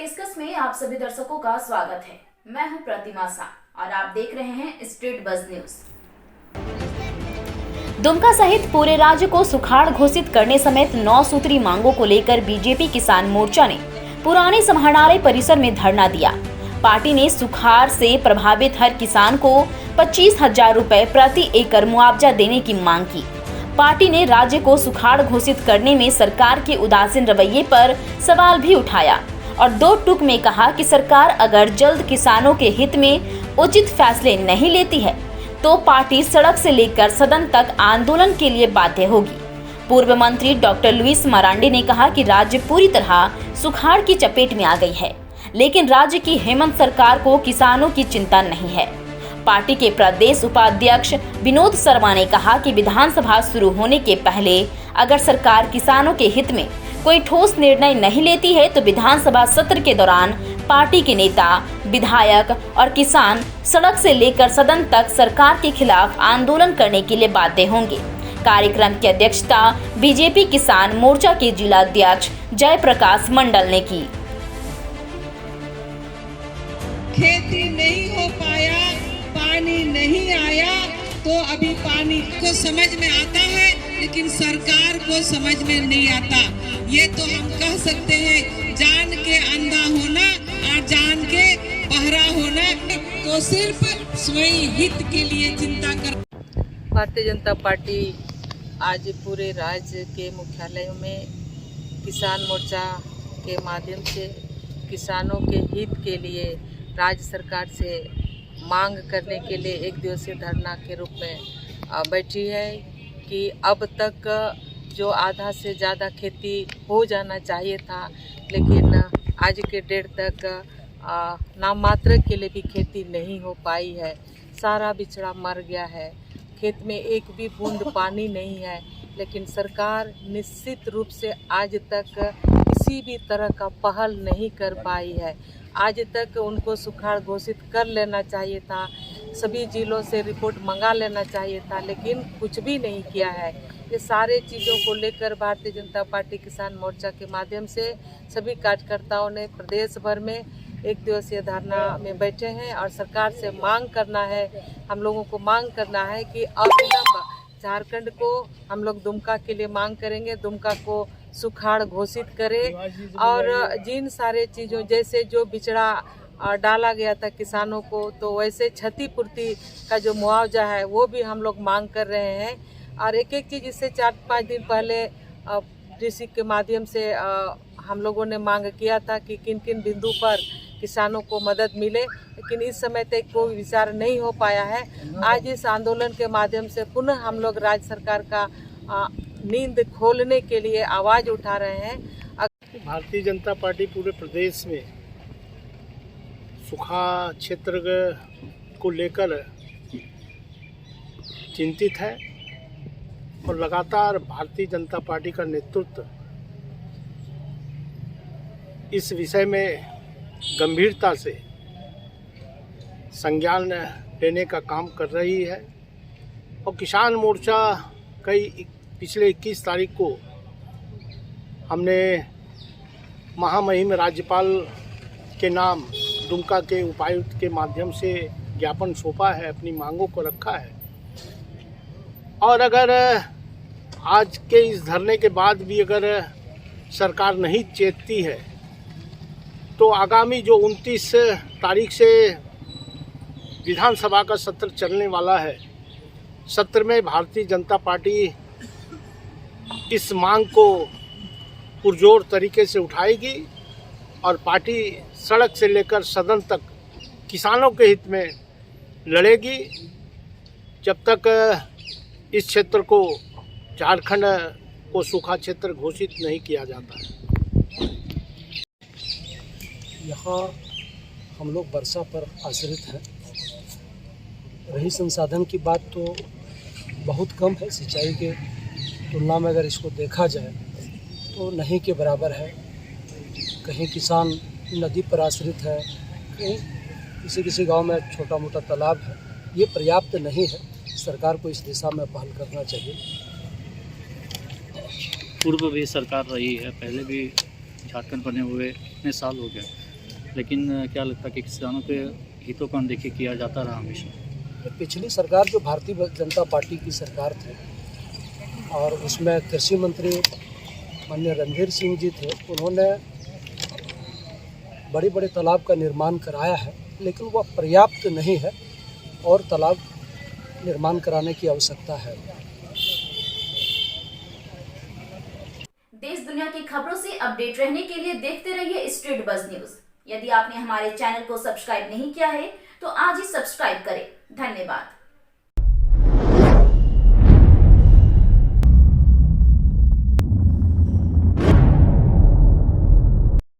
पेशकश में आप सभी दर्शकों का स्वागत है। मैं हूं प्रतिमा सा और आप देख रहे हैं स्ट्रीट बज़ न्यूज। दुमका सहित पूरे राज्य को सुखाड़ घोषित करने समेत 9 सूत्री मांगों को लेकर बीजेपी किसान मोर्चा ने पुराने समाहरणालय परिसर में धरना दिया। पार्टी ने सुखाड़ से प्रभावित हर किसान को 25,000 रुपए प्रति एकड़ मुआवजा देने की मांग की। पार्टी ने राज्य को सुखाड़ घोषित करने में सरकार के उदासीन रवैये पर सवाल भी उठाया और दो टूक में कहा कि सरकार अगर जल्द किसानों के हित में उचित फैसले नहीं लेती है तो पार्टी सड़क से लेकर सदन तक आंदोलन के लिए बाध्य होगी। पूर्व मंत्री डॉक्टर लुइस मरांडी ने कहा कि राज्य पूरी तरह सुखाड़ की चपेट में आ गई है, लेकिन राज्य की हेमंत सरकार को किसानों की चिंता नहीं है। पार्टी के प्रदेश उपाध्यक्ष विनोद शर्मा ने कहा कि विधानसभा शुरू होने के पहले अगर सरकार किसानों के हित में कोई ठोस निर्णय नहीं लेती है तो विधानसभा सत्र के दौरान पार्टी के नेता, विधायक और किसान सड़क से लेकर सदन तक सरकार के खिलाफ आंदोलन करने के लिए बाध्य होंगे। कार्यक्रम की अध्यक्षता बीजेपी किसान मोर्चा के जिला अध्यक्ष जयप्रकाश मंडल ने की। खेती नहीं हो पाया, पानी नहीं आया तो अभी पानी को समझ में आता है लेकिन सरकार को समझ में नहीं आता। ये तो हम कह सकते हैं, जान के अंधा होना और जान के बहरा होना, तो सिर्फ स्वयं हित के लिए चिंता कर। भारतीय जनता पार्टी आज पूरे राज्य के मुख्यालयों में किसान मोर्चा के माध्यम से किसानों के हित के लिए राज्य सरकार से मांग करने के लिए एक दिवसीय धरना के रूप में बैठी है कि अब तक जो आधा से ज़्यादा खेती हो जाना चाहिए था, लेकिन आज के डेट तक नाम मात्र के लिए भी खेती नहीं हो पाई है। सारा बिचड़ा मर गया है, खेत में एक भी बूंद पानी नहीं है, लेकिन सरकार निश्चित रूप से आज तक किसी भी तरह का पहल नहीं कर पाई है। आज तक उनको सुखाड़ घोषित कर लेना चाहिए था, सभी जिलों से रिपोर्ट मंगा लेना चाहिए था, लेकिन कुछ भी नहीं किया है। ये सारे चीज़ों को लेकर भारतीय जनता पार्टी किसान मोर्चा के माध्यम से सभी कार्यकर्ताओं ने प्रदेश भर में एक दिवसीय धरना में बैठे हैं और सरकार से मांग करना है, हम लोगों को मांग करना है कि अविलंब झारखंड को हम लोग दुमका के लिए मांग करेंगे, दुमका को सुखाड़ घोषित करें और जिन सारे चीज़ों जैसे जो बिचड़ा डाला गया था किसानों को, तो वैसे क्षतिपूर्ति का जो मुआवजा है वो भी हम लोग मांग कर रहे हैं। और एक एक चीज़ इससे 4-5 दिन पहले डीसी के माध्यम से हम लोगों ने मांग किया था कि किन किन बिंदु पर किसानों को मदद मिले, लेकिन इस समय तक कोई विचार नहीं हो पाया है। आज इस आंदोलन के माध्यम से पुनः हम लोग राज्य सरकार का नींद खोलने के लिए आवाज़ उठा रहे हैं। भारतीय जनता पार्टी पूरे प्रदेश में सूखा क्षेत्र को लेकर चिंतित है और लगातार भारतीय जनता पार्टी का नेतृत्व इस विषय में गंभीरता से संज्ञान लेने का काम कर रही है और किसान मोर्चा पिछले 21 तारीख को हमने महामहिम राज्यपाल के नाम दुमका के उपायुक्त के माध्यम से ज्ञापन सौंपा है, अपनी मांगों को रखा है। और अगर आज के इस धरने के बाद भी अगर सरकार नहीं चेतती है तो आगामी जो 29 तारीख से विधानसभा का सत्र चलने वाला है, सत्र में भारतीय जनता पार्टी इस मांग को पुरजोर तरीके से उठाएगी और पार्टी सड़क से लेकर सदन तक किसानों के हित में लड़ेगी जब तक इस क्षेत्र को, झारखंड को सूखा क्षेत्र घोषित नहीं किया जाता है। यहाँ हम लोग वर्षा पर आश्रित हैं। रही संसाधन की बात तो बहुत कम है, सिंचाई के तुलना में अगर इसको देखा जाए तो नहीं के बराबर है। कहीं किसान नदी पर आश्रित है, कहीं किसी गांव में छोटा मोटा तालाब है। ये पर्याप्त नहीं है, सरकार को इस दिशा में पहल करना चाहिए। पूर्व भी सरकार रही है, पहले भी झारखंड बने हुए इतने साल हो गए, लेकिन क्या लगता है कि किसानों के हितों को अनदेखी किया जाता रहा हमेशा? पिछली सरकार जो भारतीय जनता पार्टी की सरकार थी और उसमें कृषि मंत्री माननीय रणधीर सिंह जी थे, उन्होंने बड़े बड़े तालाब का निर्माण कराया है, लेकिन वह पर्याप्त नहीं है और तालाब निर्माण कराने की आवश्यकता है। देश दुनिया की खबरों से अपडेट रहने के लिए देखते रहिए स्ट्रीट बज़ न्यूज। यदि आपने हमारे चैनल को सब्सक्राइब नहीं किया है तो आज ही सब्सक्राइब करें। धन्यवाद।